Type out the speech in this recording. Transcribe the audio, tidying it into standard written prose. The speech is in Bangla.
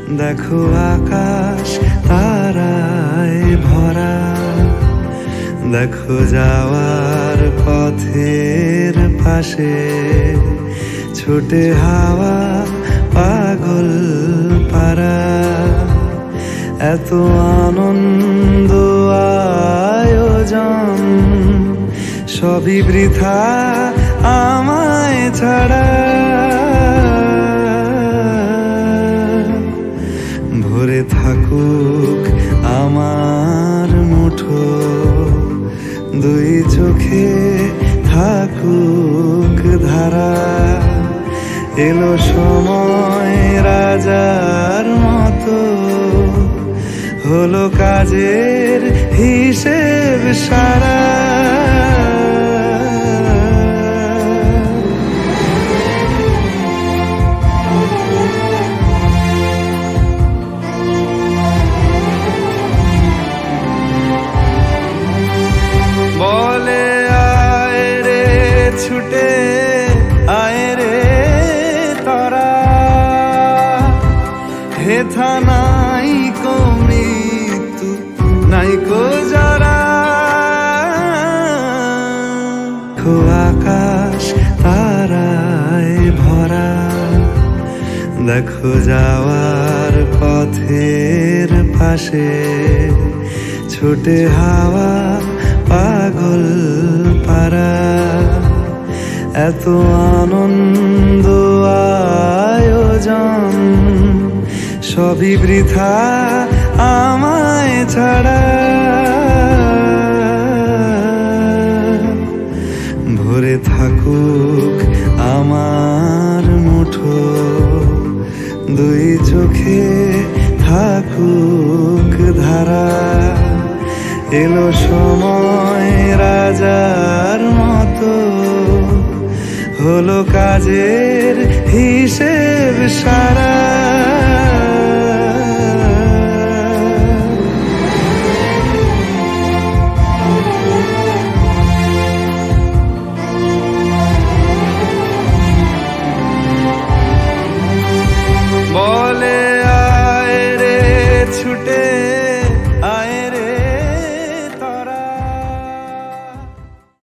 দেখো আকাশ তারায় ভরা, দেখো যাওয়ার পথের পাশে ছোটে হাওয়া পাগল পারা। এত আনন্দ আয়োজন সবই বৃথা আমায় ছাড়া। ভরে থাকুক আমার মুঠো, দুই চোখে থাকুক ধারা। এলো সময় রাজার মতো, হলো কাজের হিসেব সারা। বলে আয় রে ছুটে আয় রে তারা, হেথা নাই কো মৃত্যু নাই কো যারা। দেখো আকাশ তারায় ভরা, দেখো যাওয়ার পথের পাশে ছোটে হাওয়া পাগল পারা। এত আনন্দ আয়োজন সবই বৃথা আমায় ছাড়া। ভরে থাকুক আমার মুঠো, দুই চোখে থাকুক ধারা। এলো সময় রাজার মতো, হলো কাজের হিসেব সারা।